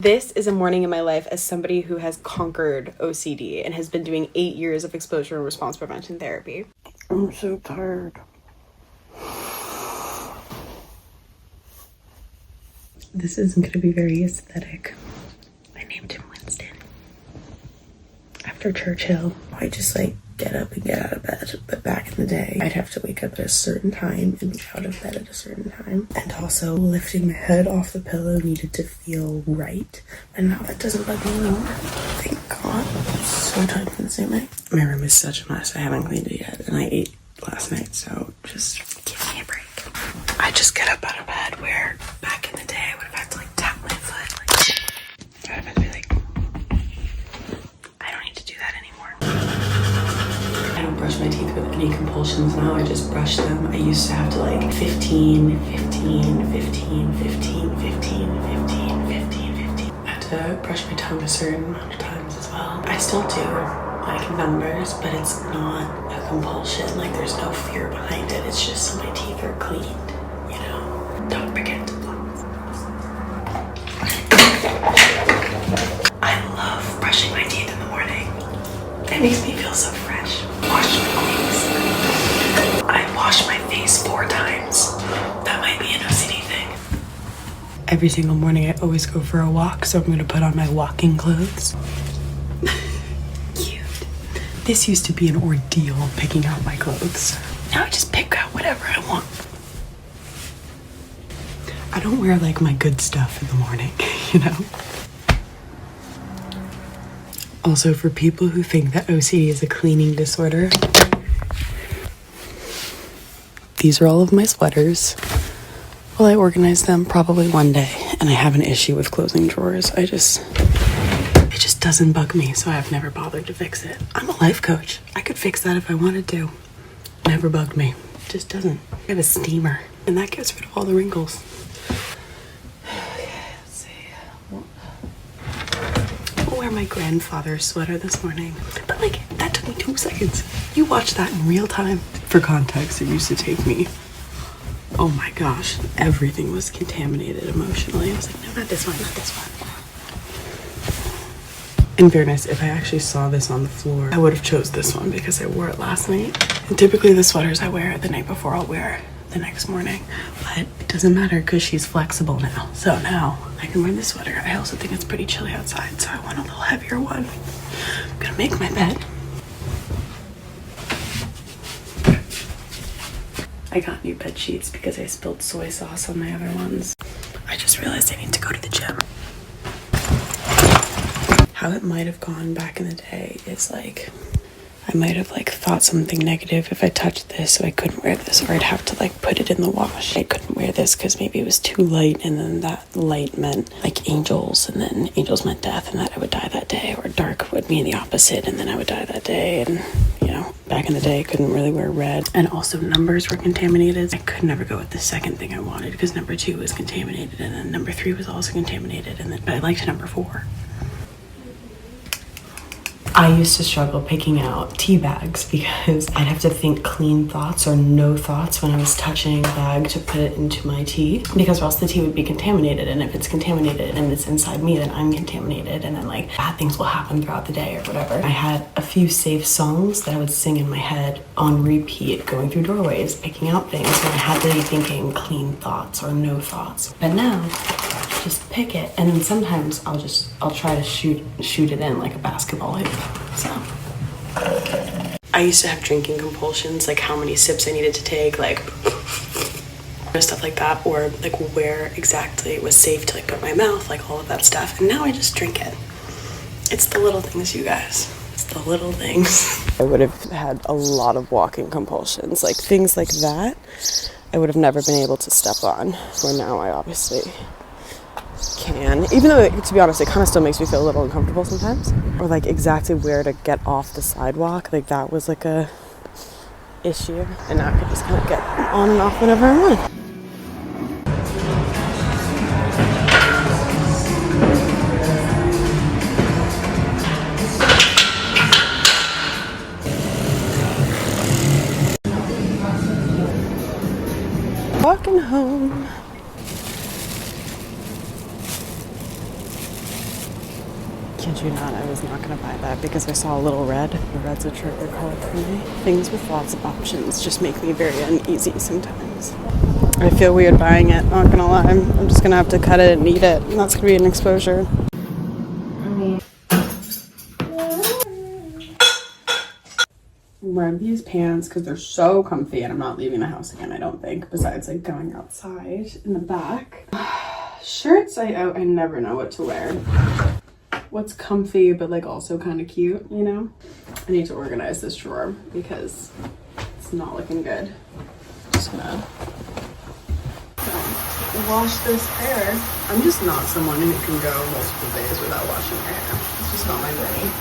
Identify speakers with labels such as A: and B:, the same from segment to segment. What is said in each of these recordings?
A: This is a morning in my life as somebody who has conquered OCD and has been doing 8 years of exposure and response prevention therapy.
B: I'm so tired.
A: This isn't going to be very aesthetic. I named him Winston after Churchill.
B: I just get up and get out of bed, but back in the day, I'd have to wake up at a certain time and be out of bed at a certain time. And also, lifting my head off the pillow needed to feel right. And now that doesn't bug me anymore. Thank God. It's so time consuming. My room is such a mess. I haven't cleaned it yet, and I ate last night, so just give me a break. I just get up out of bed where back in the day I would have had to tap my foot. I would have had to be I don't need to do that anymore. I don't brush my teeth with any compulsions now. I just brush them. I used to have to 15. I had to brush my tongue a certain amount of times as well. I still do numbers, but it's not a compulsion. There's no fear behind it. It's just so my teeth are cleaned, Don't forget to floss. I love brushing my teeth in the morning. It makes me feel so fresh. Wash my face. I wash my face 4 times. That might be an OCD thing. Every single morning I always go for a walk, so I'm going to put on my walking clothes. Cute. This used to be an ordeal picking out my clothes. Now I just pick out whatever I want. I don't wear my good stuff in the morning, Also, for people who think that OCD is a cleaning disorder, these are all of my sweaters. Well, I organize them probably one day, and I have an issue with closing drawers. It just doesn't bug me, so I've never bothered to fix it. I'm a life coach. I could fix that if I wanted to. Never bugged me. It just doesn't. I have a steamer, and that gets rid of all the wrinkles. Wear my grandfather's sweater this morning, but that took me 2 seconds. You watch that in real time. For context, it used to take me, oh my gosh, everything was contaminated emotionally. I was no, not this one, not this one. In fairness, if I actually saw this on the floor, I would have chose this one because I wore it last night. And typically the sweaters I wear the night before I'll wear the next morning, but it doesn't matter because she's flexible now. So now I can wear this sweater. I also think it's pretty chilly outside, so I want a little heavier one. I'm gonna make my bed. I got new bed sheets because I spilled soy sauce on my other ones. I just realized I need to go to the gym. How it might have gone back in the day is I might have thought something negative if I touched this, so I couldn't wear this, or I'd have to put it in the wash. I couldn't wear this because maybe it was too light, and then that light meant angels, and then angels meant death, and that I would die that day, or dark would mean the opposite, and then I would die that day. And back in the day I couldn't really wear red, and also numbers were contaminated. I could never go with the second thing I wanted because number 2 was contaminated, and then number 3 was also contaminated, but I liked number 4. I used to struggle picking out tea bags because I'd have to think clean thoughts or no thoughts when I was touching a bag to put it into my tea, because or else the tea would be contaminated, and if it's contaminated and it's inside me, then I'm contaminated, and then bad things will happen throughout the day or whatever. I had a few safe songs that I would sing in my head on repeat, going through doorways, picking out things when I had to be thinking clean thoughts or no thoughts. But now, just pick it, and then sometimes I'll try to shoot it in like a basketball hoop. So I used to have drinking compulsions, how many sips I needed to take, stuff like that, or where exactly it was safe to put my mouth, all of that stuff. And now I just drink it. It's the little things, you guys. It's the little things. I would have had a lot of walking compulsions, things like that I would have never been able to step on, where now I obviously can, even though to be honest it kind of still makes me feel a little uncomfortable sometimes, or exactly where to get off the sidewalk, that was a issue, and now I can just kind of get on and off whenever I want. Walking home. Kid you not, I was not gonna buy that because I saw a little red. The red's a trigger color for me. Things with lots of options just make me very uneasy sometimes. I feel weird buying it, not gonna lie. I'm just gonna have to cut it and eat it, and that's gonna be an exposure. I'm wearing these pants because they're so comfy and I'm not leaving the house again, I don't think, besides like going outside in the back. Shirts, I never know what to wear. What's comfy but like also kind of cute, you know? I need to organize this drawer because it's not looking good. Just gonna wash this hair. I'm just not someone who can go multiple days without washing my hair. It's just not my brain.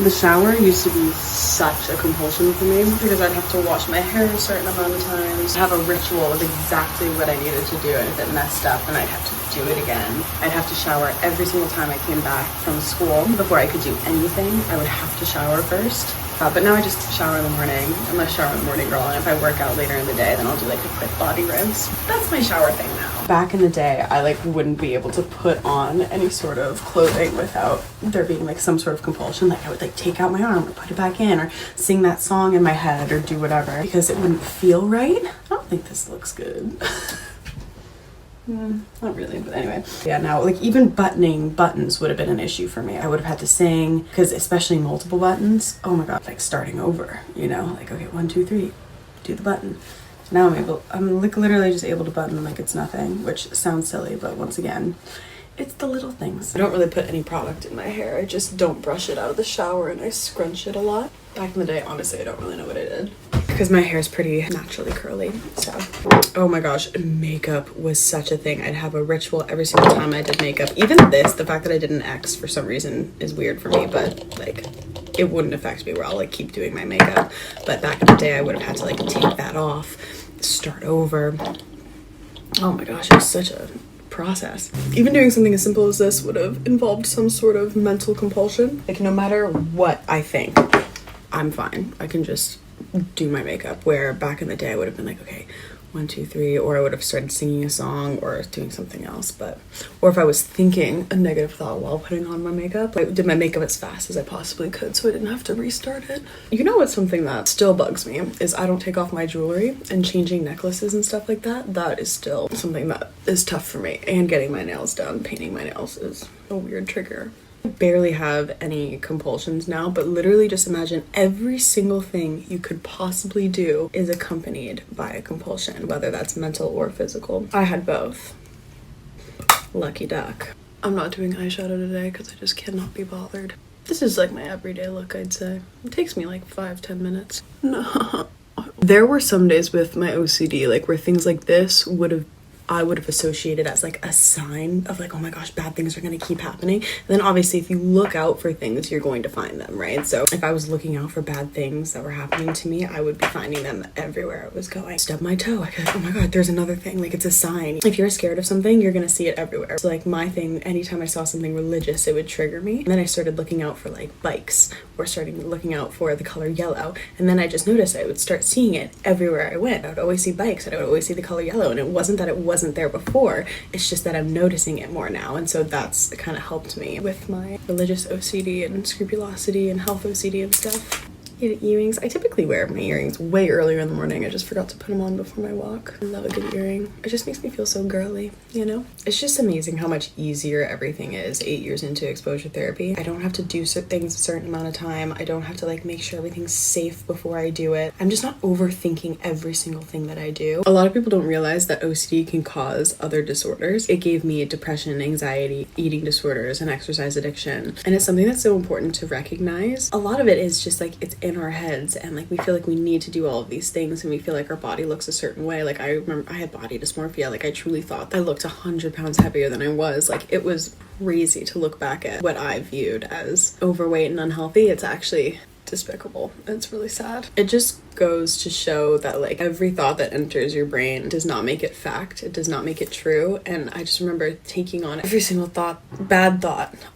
B: The shower used to be such a compulsion for me because I'd have to wash my hair a certain amount of times, have a ritual of exactly what I needed to do, and if it messed up, then I'd have to do it again. I'd have to shower every single time I came back from school. Before I could do anything, I would have to shower first. But now I just shower in the morning. I'm a shower in the morning girl, and if I work out later in the day, then I'll do like a quick body rinse. That's my shower thing now. Back in the day, I like wouldn't be able to put on any sort of clothing without there being like some sort of compulsion. Like I would like take out my arm or put it back in or sing that song in my head or do whatever because it wouldn't feel right. I don't think this looks good. Not really, but anyway. Yeah, now like even buttoning buttons would have been an issue for me. I would have had to sing because especially multiple buttons, oh my god, like starting over, you know, like okay, 1, 2, 3, do the button. Now I'm like literally just able to button like it's nothing, which sounds silly, but once again, it's the little things. I don't really put any product in my hair. I just don't brush it out of the shower and I scrunch it a lot. Back in the day, honestly, I don't really know what I did because my hair is pretty naturally curly. So, oh my gosh, makeup was such a thing. I'd have a ritual every single time I did makeup. Even this, the fact that I did an X for some reason is weird for me, but like it wouldn't affect me where I'll like keep doing my makeup. But back in the day, I would have had to like take that off, start over. Oh my gosh, it was such a process. Even doing something as simple as this would have involved some sort of mental compulsion. Like no matter what I think, I'm fine. I can just do my makeup. Where back in the day I would have been like, okay, 1, 2, 3, or I would have started singing a song or doing something else. But or if I was thinking a negative thought while putting on my makeup, I did my makeup as fast as I possibly could so I didn't have to restart it. You know what's something that still bugs me is I don't take off my jewelry, and changing necklaces and stuff like that. That is still something that is tough for me. And getting my nails done, painting my nails is a weird trigger. I barely have any compulsions now, but literally just imagine every single thing you could possibly do is accompanied by a compulsion, whether that's mental or physical. I had both. Lucky duck. I'm not doing eyeshadow today because I just cannot be bothered. This is like my everyday look, I'd say. It takes me like 5-10 minutes. No. There were some days with my OCD, like where things like this I would have associated as like a sign of like, oh my gosh, bad things are going to keep happening. And then obviously if you look out for things, you're going to find them, right? So if I was looking out for bad things that were happening to me, I would be finding them everywhere I was going. Stub my toe, I'd be like, oh my god, there's another thing. Like it's a sign. If you're scared of something, you're going to see it everywhere. So like my thing, anytime I saw something religious, it would trigger me. And then I started looking out for like bikes, or starting looking out for the color yellow. And then I just noticed I would start seeing it everywhere I went. I would always see bikes and I would always see the color yellow. And it wasn't that it wasn't there before, it's just that I'm noticing it more now. And so that's kind of helped me with my religious OCD and scrupulosity and health OCD and stuff. Earrings. I typically wear my earrings way earlier in the morning. I just forgot to put them on before my walk. I love a good earring. It just makes me feel so girly, you know? It's just amazing how much easier everything is 8 years into exposure therapy. I don't have to do things a certain amount of time. I don't have to like make sure everything's safe before I do it. I'm just not overthinking every single thing that I do. A lot of people don't realize that OCD can cause other disorders. It gave me depression, anxiety, eating disorders, and exercise addiction. And it's something that's so important to recognize. A lot of it is just like it's in our heads, and like we feel like we need to do all of these things, and we feel like our body looks a certain way. Like I remember I had body dysmorphia. Like I truly thought I looked 100 pounds heavier than I was. Like it was crazy to look back at what I viewed as overweight and unhealthy. It's actually despicable. It's really sad. It just goes to show that like every thought that enters your brain does not make it fact. It does not make it true. And I just remember taking on every single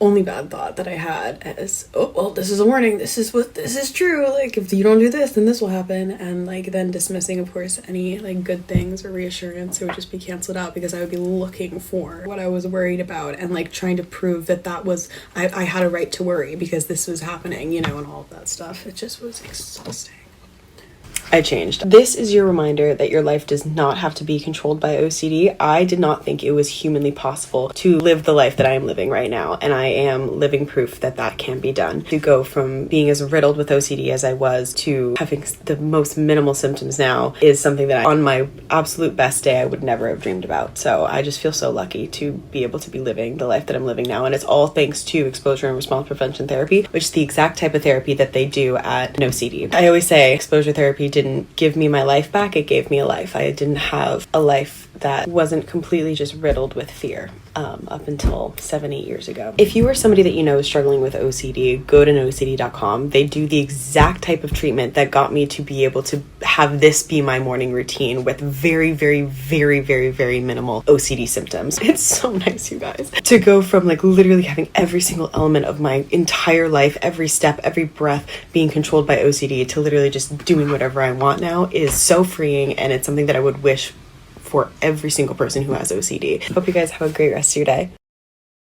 B: only bad thought that I had as, oh, well, this is a warning. This is true. Like, if you don't do this, then this will happen. And like then dismissing, of course, any like good things or reassurance. It would just be canceled out because I would be looking for what I was worried about and like trying to prove that was, I had a right to worry because this was happening, you know, and all of that stuff. It just was exhausting. I changed. This is your reminder that your life does not have to be controlled by OCD. I did not think it was humanly possible to live the life that I am living right now, and I am living proof that that can be done. To go from being as riddled with OCD as I was to having the most minimal symptoms now is something that on my absolute best day I would never have dreamed about. So I just feel so lucky to be able to be living the life that I'm living now, and it's all thanks to exposure and response prevention therapy, which is the exact type of therapy that they do at NOCD. I always say exposure therapy didn't give me my life back, it gave me a life. I didn't have a life that wasn't completely just riddled with fear up until 7-8 years ago. If you are somebody that you know is struggling with OCD, go to NOCD.com. They do the exact type of treatment that got me to be able to have this be my morning routine with very, very, very, very, very minimal OCD symptoms. It's so nice, you guys. To go from like literally having every single element of my entire life, every step, every breath being controlled by OCD to literally just doing whatever I want now is so freeing, and it's something that I would wish for every single person who has OCD. Hope you guys have a great rest of your day.